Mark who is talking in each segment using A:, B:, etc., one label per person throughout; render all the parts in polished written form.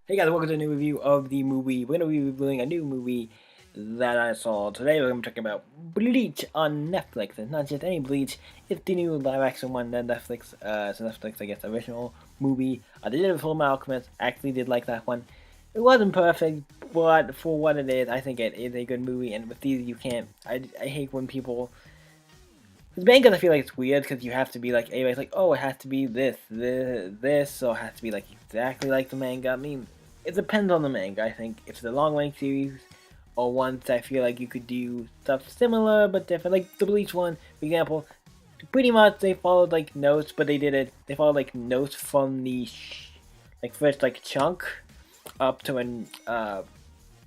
A: Hey guys, welcome to a new review of the movie. We're going to be reviewing a new movie that I saw today. We're going to be talking about Bleach on Netflix. It's not just any Bleach, it's the new live action one that Netflix, Netflix, I guess, original movie. They did a Full Metal Alchemist, actually did like that one. It wasn't perfect, but for what it is, I think it is a good movie. And with these, you can't, I hate when people, with mangas, I feel like it's weird because you have to be like, everybody's like, oh, it has to be this, so it has to be like exactly like the manga. I mean, it depends on the manga, I think. If it's a long length series, or ones I feel like you could do stuff similar but different, like the Bleach one, for example, pretty much they followed like notes, but they followed like notes from the, like first like chunk up to when,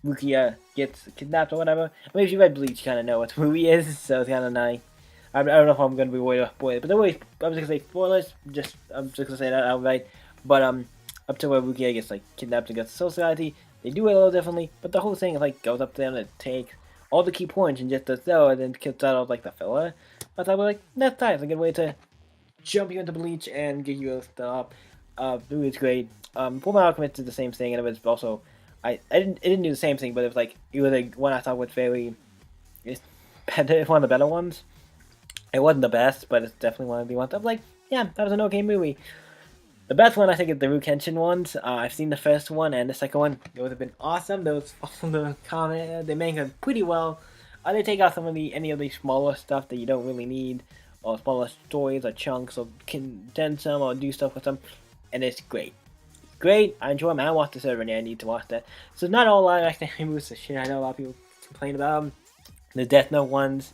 A: Rukia gets kidnapped or whatever. I mean, if you read Bleach, you kind of know what the movie is, so it's kind of nice. I don't know if I'm gonna be way off boy, but anyway, I was gonna say spoilers. I'm just gonna say that outright. But up to where Rukia gets like kidnapped and gets to Soul Society, they do it a little differently. But the whole thing like goes up there and it takes all the key points and just does so, and then kills out of like the filler. I thought like that's nice, a good way to jump you into Bleach and get you up. The movie's great. Full Metal Alchemist did the same thing, and it was also it didn't do the same thing, but it was like one I thought was very it's better, one of the better ones. It wasn't the best, but it's definitely one of the ones. I'm like, yeah, that was an okay movie. The best one I think is the Rukenshin ones. I've seen the first one and the second one. It would have been awesome. Those the comment they make them pretty well. They take out some of the any of the smaller stuff that you don't really need, or smaller stories or chunks, or condense them or do stuff with them, and it's great. Great. I enjoy them. I watched this already. I need to watch that. So not all live action movies are shit. I know a lot of people complain about them. The Death Note ones,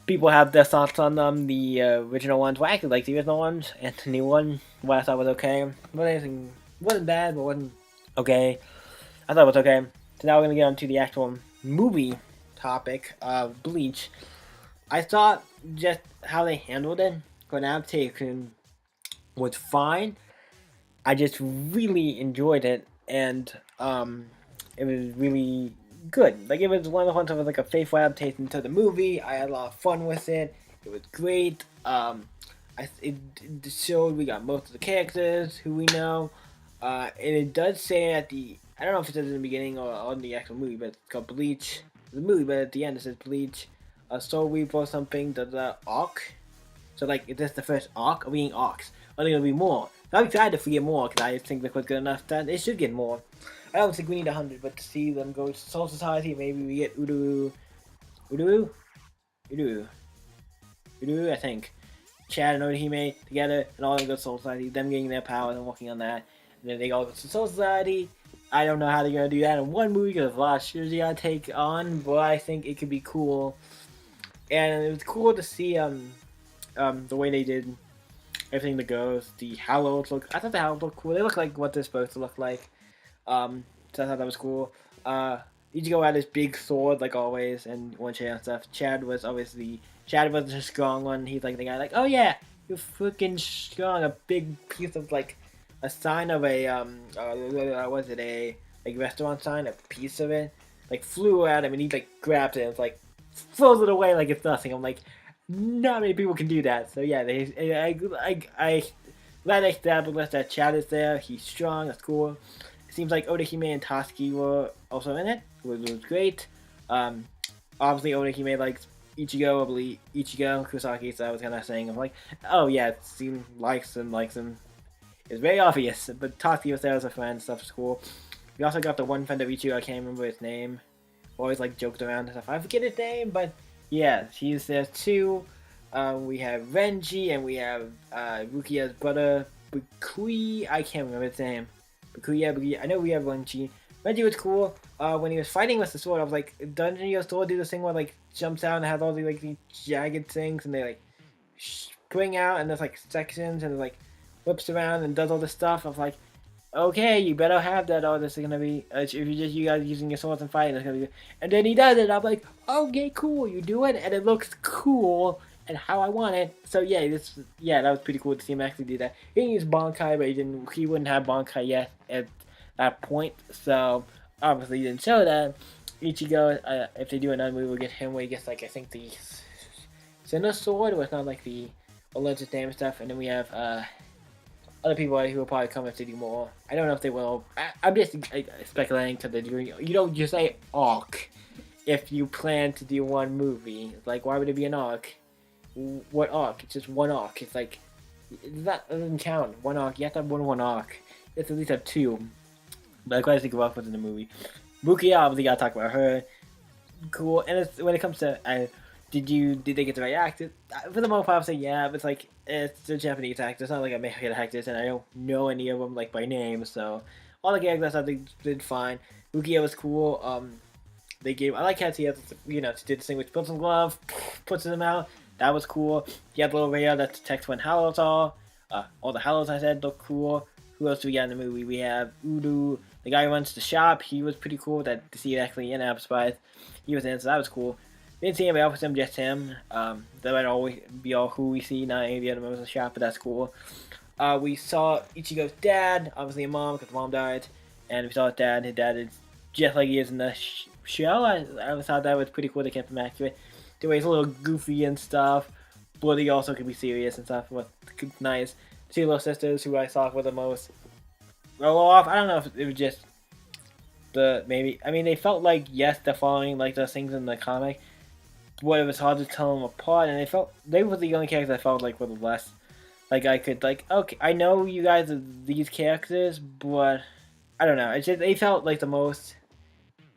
A: people have their thoughts on them. The original ones, well, I actually like the original ones, and the new one, what I thought was okay. Wasn't bad, but wasn't okay. I thought it was okay. So now we're gonna get on to the actual movie topic of Bleach. I thought just how they handled it for an adaptation was fine. I just really enjoyed it, and it was really good. Like it was one of the ones that was like a faithful adaptation to the movie. I had a lot of fun with it. It was great. It showed we got most of the characters who we know, and it does say at the I don't know if it says in the beginning or on the actual movie, but it's called Bleach. The movie, but at the end it says Bleach. Soul Reaper or something. The arc. So like, is this the first arc? Or being arcs? Are there gonna be more? So I'm excited to get more because I think the was good enough that it should get more. I don't think we need 100, but to see them go to Soul Society, maybe we get Uru, Uru, Uru, I think. Chad and Orihime together, and all them go to Soul Society, them getting their powers and working on that. And then they all go to Soul Society. I don't know how they're gonna do that in one movie because a lot of shit you gotta take on, but I think it could be cool. And it was cool to see the way they did everything that goes. The Hallows look. I thought the Hallows looked cool. They look like what they're supposed to look like. So I thought that was cool. Ichigo had this big sword like always, and one Chad and stuff. Chad was the strong one. He's like the guy like, oh yeah, you're freaking strong. A big piece of like a sign of a was it a like restaurant sign? A piece of it like flew at him, and he like grabbed it and was like throws it away like it's nothing. I'm like, not many people can do that. So yeah, I glad they established that Chad is there. He's strong. That's cool. It seems like Orihime and Tatsuki were also in it, which was great. Obviously Orihime likes Ichigo, I believe Ichigo Kusaki. So I was kind of saying, I'm like, oh yeah, it seems likes him. It's very obvious. But Tatsuki was there as a friend. Stuff was cool. We also got the one friend of Ichigo. I can't remember his name. Always like joked around and stuff. I forget his name, but yeah, he's there too. We have Renji and we have Rukia's brother Bukui. I can't remember his name. Bukui. I know we have Renji. Renji was cool. When he was fighting with the sword, I was like, doesn't your sword do this thing where like jumps out and has all these jagged things and they like spring out and there's like sections and it like whips around and does all this stuff. I was like, okay, you better have that, or this is gonna be. If you guys using your swords and fighting, it's gonna be. And then he does it. I'm like, okay, cool. You do it, and it looks cool and how I want it. So yeah, that was pretty cool to see him actually do that. He didn't use Bankai, but he wouldn't have Bankai yet at that point. So obviously he didn't show that. Ichigo, if they do another movie, we'll get him where he gets like I think the Sinnoh sword, where it's not like the Olympus name and stuff. And then we have other people who will probably come to do more. I don't know if they will. I'm just speculating because they're doing. You don't just say arc if you plan to do one movie. Like, why would it be an arc? What arc? It's just one arc. It's like that doesn't count. One arc. You have to have one arc. It's at least have two. But I quite think of arc within the movie. Mookie, obviously, gotta talk about her. Cool. And it's, when it comes to did they get the right actors? For the most part, I'll say yeah, but it's like it's the Japanese actors. It's not like American actors, and I don't know any of them like by name. So all the characters I think did fine. Rukia was cool. They gave I like how he has she did this thing with puts some glove, puts them out. That was cool. He had the little radio that detects when Hallows are. All the Hallows I said look cool. Who else do we got in the movie? We have Udo, the guy who runs the shop. He was pretty cool. That to see it actually in Apple Spice. He was in, so that was cool. We didn't see anybody else with him, just him. That might always be all who we see, not any of the other members of the shop, but that's cool. We saw Ichigo's dad, obviously a mom, because the mom died. And we saw his dad. His dad is just like he is in the show. I thought that was pretty cool. They kept him accurate. The way he's a little goofy and stuff, but he also could be serious and stuff. But nice. Two little sisters who I saw were the most roll off. I don't know if it was just maybe. I mean, they felt like yes, they're following like those things in the comic. But it was hard to tell them apart, and they were the only characters I felt like were the less like I could like. Okay, I know you guys are these characters, but I don't know. It's just they felt like the most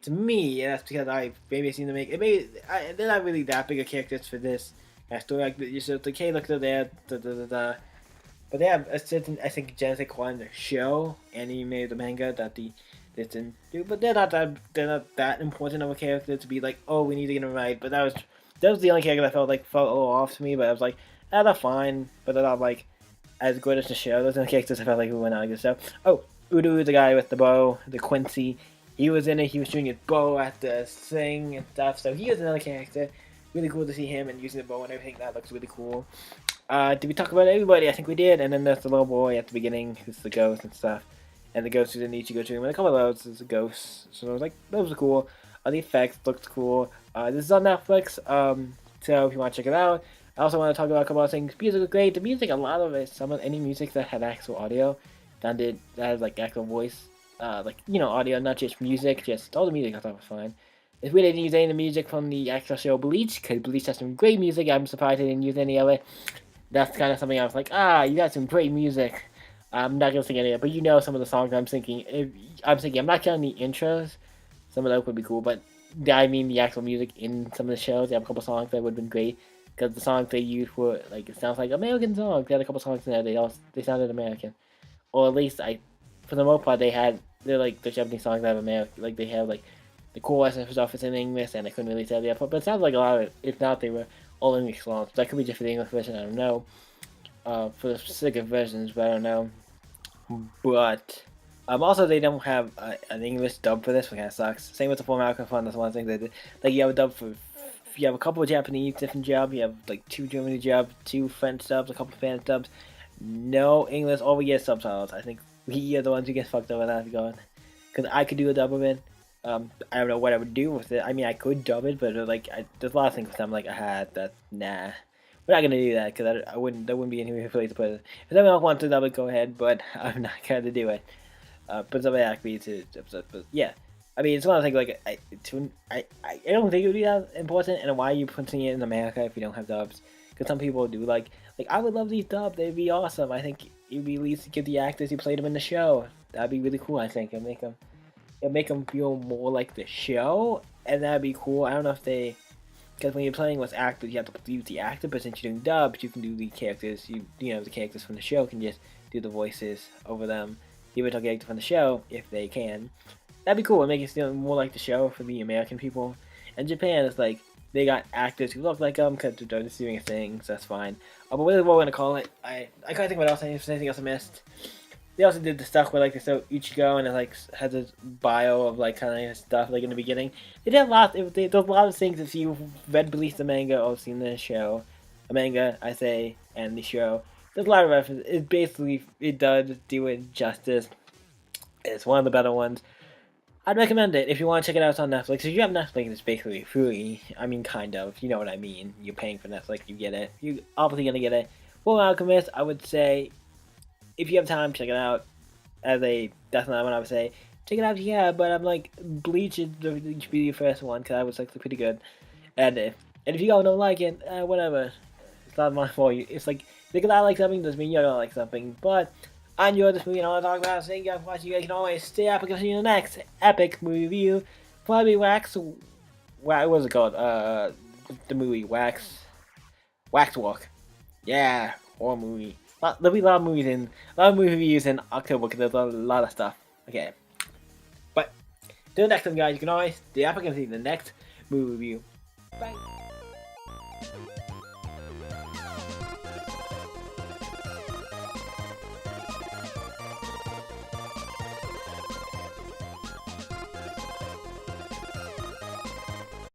A: to me, and that's because I maybe seen them make it. Maybe they're not really that big of characters for this story. Like you said, like hey, look, they're there. But they have a certain, I think, genetic one the show, anime, the manga that that's in. But they're not that important of a character to be like, oh, we need to get them right. But that was the only character that felt a little off to me. But I was like, they're fine, but they're not like as good as the show. Those are the characters I felt like who went out good stuff. Oh, Udo, the guy with the bow, the Quincy, he was in it. He was shooting his bow at the thing and stuff. So he was another character. Really cool to see him and using the bow and everything. That looks really cool. Did we talk about everybody? I think we did. And then there's the little boy at the beginning who's the ghost and stuff. And the ghost who's in Ichigo dream. And a couple of those is a ghost. So I was like, those are cool. The effects looked cool. This is on Netflix. So if you want to check it out. I also want to talk about a couple of things. Music was great. The music, a lot of it, any music that had actual audio, that has like actual voice, audio, not just music, just all the music I thought was fine. It's weird they didn't use any of the music from the actual show Bleach, because Bleach has some great music. I'm surprised they didn't use any of it. That's kind of something I was like, you got some great music. I'm not gonna sing any of it, but some of the songs I'm thinking. I'm not counting the intros. Some of those would be cool, but I mean the actual music in some of the shows. They have a couple songs that would have been great because the songs they used were like it sounds like American songs. They had a couple songs in there. They sounded American, or at least for the most part they're like the Japanese songs that have American. Like they have like the chorus and stuff is in English, and I couldn't really tell the output. But it sounds like a lot of it. If not, they were all English songs. That could be just for the English version. I don't know. For the specific versions, but I don't know. But also they don't have an English dub for this, which kind of sucks. Same with the full American fun. That's one thing they did. Like you have a dub for. You have a couple of Japanese different jobs. You have like 2 German jobs, 2 French dubs, a couple of Spanish dubs. No English. All we get subtitles. I think we are the ones who get fucked over that going. Because I could do a dub of it. I don't know what I would do with it. I mean, I could dub it, but there's a lot of things with them. Like nah. We're not gonna do that because there wouldn't be any place to put it. If anyone else wants to dub it, go ahead. But I'm not gonna do it. But somebody asked me to upset. But yeah, I mean, it's one of the things like I don't think it would be that important. And why are you putting it in America if you don't have dubs? Because some people do like I would love these dubs. They'd be awesome. I think it'd be at least give the actors who played them in the show. That'd be really cool. I think it'd make them feel more like the show, and that'd be cool. I don't know if they. Because when you're playing with actors, you have to use the actor, but since you're doing dubs, you can do the characters. The characters from the show can just do the voices over them. The original character from the show, if they can. That'd be cool. It'd make it feel more like the show for the American people. And Japan is like, they got actors who look like them because they're just doing a thing, so that's fine. But what we're going to call it, I can't think what else, if there's anything else I missed. They also did the stuff where they show Ichigo and it has a bio of kind of stuff in the beginning. They did a lot. There's a lot of things if you've read Bleach the manga or seen the show, a manga I say, and the show. There's a lot of references. It does do it justice. It's one of the better ones. I'd recommend it if you want to check it out. It's on Netflix. If you have Netflix, it's basically free. I mean, kind of. You know what I mean. You're paying for Netflix. You get it. You're obviously gonna get it. Full Alchemist, I would say. if you have time, check it out. That's not what I would say. Check it out, yeah. But I'm like, Bleach should be the first one because I was like pretty good. And if you guys don't like it, whatever. It's not my fault. It's like because I like something doesn't mean you don't like something. But I enjoyed this movie and I want to talk about it. Thank you guys for watching. You guys can always stay epic and see you in the next epic movie review. Probably what was it called? The movie Wax Walk. Yeah, horror movie. There'll be a lot of movies a lot of movie reviews in October because there's a lot of stuff. Okay, but till next time, guys, you can always stay epic and see the next movie review. Bye.